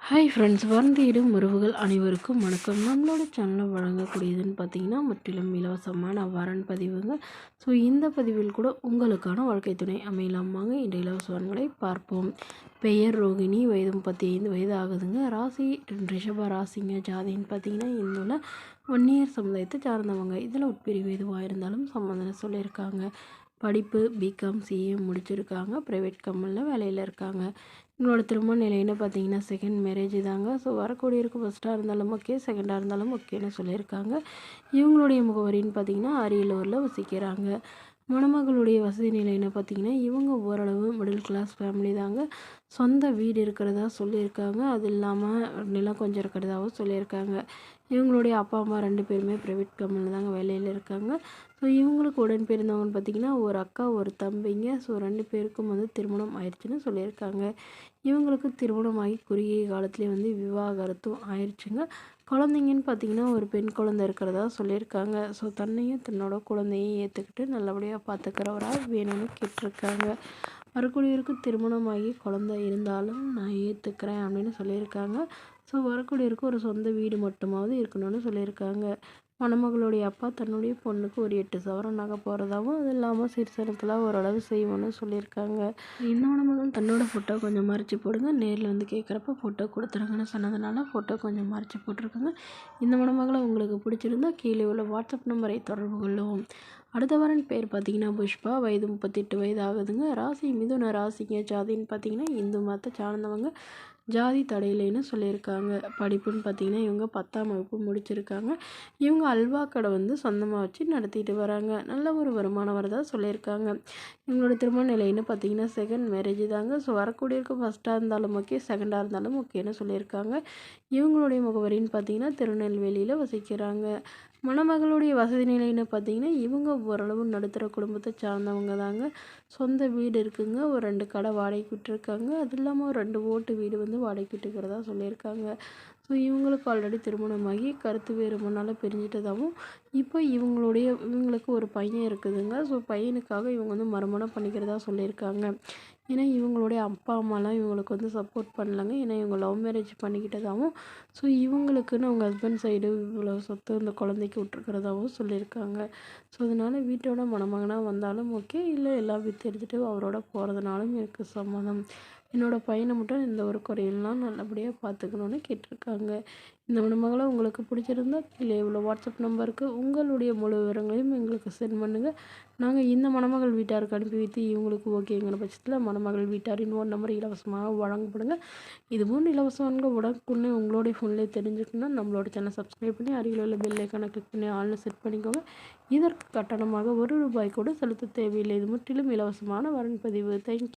Hi friends, வருந்திடும் உறவுகள் அனைவருக்கும் வணக்கம். நம்மளோட சேனலில் வழங்கக்கூடியதுன்னு பார்த்தீங்கன்னா முற்றிலும் இலவசமான வரன் பதிவுங்க. ஸோ இந்த பதிவில் கூட உங்களுக்கான வாழ்க்கை துணை அமையலாமாங்க. இந்த இலவசங்களை பார்ப்போம். பெயர் ரோகிணி, வயது 35 வயது ஆகுதுங்க. ராசி ரிஷப ராசிங்க. ஜாதின்னு பார்த்தீங்கன்னா இந்துவில் வன்னியர் சமுதாயத்தை சார்ந்தவங்க. இதில் உட்பிரிவு எதுவாக இருந்தாலும் சம்மந்தம் சொல்லியிருக்காங்க. படிப்பு பிகாம் சிஏ முடிச்சிருக்காங்க. ப்ரைவேட் கம்பெனியில் வேலையில் இருக்காங்க. இவங்களோட திருமண நிலைன்னு பார்த்தீங்கன்னா செகண்ட் மேரேஜ் தாங்க. ஸோ வரக்கூடியவருக்கு ஃபஸ்ட்டாக இருந்தாலும் ஓகே, செகண்டாக இருந்தாலும் ஓகேன்னு சொல்லியிருக்காங்க. இவங்களுடைய முகவரின்னு பார்த்தீங்கன்னா அரியலூரில் வசிக்கிறாங்க. மணமகளுடைய வசதி நிலைன்னு பார்த்தீங்கன்னா இவங்க ஓரளவு மிடில் கிளாஸ் ஃபேமிலி தாங்க. சொந்த வீடு இருக்கிறதா சொல்லியிருக்காங்க. அது இல்லாமல் நிலம் கொஞ்சம் இருக்கிறதாவும் சொல்லியிருக்காங்க. இவங்களுடைய அப்பா அம்மா 2 பேருமே ப்ரைவேட் கம்பெனியில் தாங்க வேலையில் இருக்காங்க. ஸோ இவங்களுக்கு உடன் பிறந்தவங்கன்னு பார்த்திங்கன்னா ஒரு அக்கா ஒரு தம்பிங்க. ஸோ 2 பேருக்கும் திருமணம் ஆயிடுச்சுன்னு சொல்லியிருக்காங்க. இவங்களுக்கு திருமணமாகி குறுகிய காலத்துலேயே விவாகரத்தும் ஆயிடுச்சுங்க. குழந்தைங்கன்னு பார்த்திங்கன்னா ஒரு பெண் குழந்தை இருக்கிறதா சொல்லியிருக்காங்க. ஸோ தன்னையும் தன்னோட குழந்தையும் ஏற்றுக்கிட்டு நல்லபடியாக பார்த்துக்கிறவராக வேணும்னு கேட்டிருக்காங்க. வரக்கூடியவருக்கு திருமணமாகி குழந்தை இருந்தாலும் நான் ஏற்றுக்கிறேன் அப்படின்னு சொல்லியிருக்காங்க. ஸோ வரக்கூடியவருக்கு ஒரு சொந்த வீடு மட்டுமாவது இருக்கணும்னு சொல்லியிருக்காங்க. மணமகளுடைய அப்பா தன்னுடைய பொண்ணுக்கு ஒரு 8 சவரன் நகை போகிறதாவும், அது இல்லாமல் சிறுசனத்தில் ஓரளவு செய்வோன்னு சொல்லியிருக்காங்க. இந்த மணமகள் தன்னோட ஃபோட்டோ கொஞ்சம் மறைச்சி போடுங்க, நேரில் கேட்குறப்ப ஃபோட்டோ கொடுத்துருங்கன்னு சொன்னதுனால ஃபோட்டோ கொஞ்சம் மறைச்சி போட்டிருக்காங்க. இந்த மணமகளை உங்களுக்கு பிடிச்சிருந்தா கீழே உள்ள வாட்ஸ்அப் நம்பரை தொடர்பு கொள்ளவும். அடுத்த வரன் பேர் பார்த்தீங்கன்னா புஷ்பா, வயது 38 வயது ஆகுதுங்க. ராசி மிதுன ராசிங்க. ஜாதின்னு பார்த்தீங்கன்னா இந்து மதத்தை சார்ந்தவங்க. ஜாதி தடையிலைன்னு சொல்லியிருக்காங்க. படிப்புன்னு பார்த்தீங்கன்னா இவங்க 10ஆம் வகுப்பு முடிச்சிருக்காங்க. இவங்க அல்வா கடை சொந்தமாக வச்சு நடத்திட்டு வராங்க. நல்ல ஒரு வருமானம் வரதா சொல்லியிருக்காங்க. இவங்களோட திருமண நிலைன்னு பார்த்தீங்கன்னா செகண்ட் மேரேஜ் தாங்க. ஸோ வரக்கூடியவருக்கு ஃபஸ்ட்டாக இருந்தாலும் ஓகே, செகண்டாக இருந்தாலும் ஓகேன்னு சொல்லியிருக்காங்க. இவங்களுடைய முகவரின்னு பார்த்தீங்கன்னா திருநெல்வேலியில் வசிக்கிறாங்க. மணமகளுடைய வசதி நிலைன்னு பார்த்தீங்கன்னா இவங்க ஓரளவு நடுத்தர குடும்பத்தை சார்ந்தவங்க தாங்க. சொந்த வீடு இருக்குங்க. ஒரு 2 கடை வாடகைக்கு விட்டுருக்காங்க. அது இல்லாமல் ஒரு 2 ஓட்டு வீடு வாடகைக்கு விட்டுக்கிறதா சொல்லியிருக்காங்க. ஸோ இவங்களுக்கு ஆல்ரெடி திருமணமாகி கருத்து வேறுபாடுனால பிரிஞ்சிட்டதாகவும், இப்போ இவங்களுக்கு ஒரு பையன் இருக்குதுங்க. ஸோ பையனுக்காக இவங்க மறுமணம் பண்ணிக்கிறதா சொல்லியிருக்காங்க. ஏன்னா இவங்களுடைய அப்பா அம்மாலாம் இவங்களுக்கு சப்போர்ட் பண்ணலங்க. ஏன்னா இவங்க லவ் மேரேஜ் பண்ணிக்கிட்டதாகவும், ஸோ இவங்களுக்குன்னு அவங்க ஹஸ்பண்ட் சைடு இவ்வளோ சொத்து இந்த குழந்தைக்கு விட்டுருக்கிறதாகவும் சொல்லியிருக்காங்க. ஸோ அதனால் வீட்டோட மணமகனாக வந்தாலும் ஓகே, இல்லை எல்லாம் விற்று எடுத்துகிட்டு அவரோட போகிறதுனாலும் எனக்கு சம்மதம். என்னோடய பையனை மட்டும் எந்த ஒரு குறையில்லாம் நல்லபடியாக பார்த்துக்கணுன்னு கேட்டிருக்காங்க. இந்த மணமகளை உங்களுக்கு பிடிச்சிருந்தா கீழே உள்ள வாட்ஸ்அப் நம்பருக்கு உங்களுடைய முழு விவரங்களையும் எங்களுக்கு சென்ட் பண்ணுங்கள். நாங்கள் இந்த மணமகள் வீட்டாருக்கு அனுப்பி வைத்து இவங்களுக்கு ஓகேங்கிற பட்சத்தில் மணமகள் வீட்டாரின் ஃபோன் நம்பர் இலவசமாக வழங்கப்படுங்க. இதுபோன்று இலவசங்க உடனுக்குடனே உங்களுடைய ஃபோன்லேயே தெரிஞ்சுக்கணுன்னா நம்மளோட சேனல் சப்ஸ்கிரைப் பண்ணி அருகில் உள்ள பெல் ஐக்கானை கிளிக் பண்ணி ஆன்லைன் செட் பண்ணிக்கோங்க. இதற்கு கட்டணமாக ₹1 கூட செலுத்த தேவையில்லை. இது முற்றிலும் இலவசமான வரன் பதிவு. தேங்க்யூ.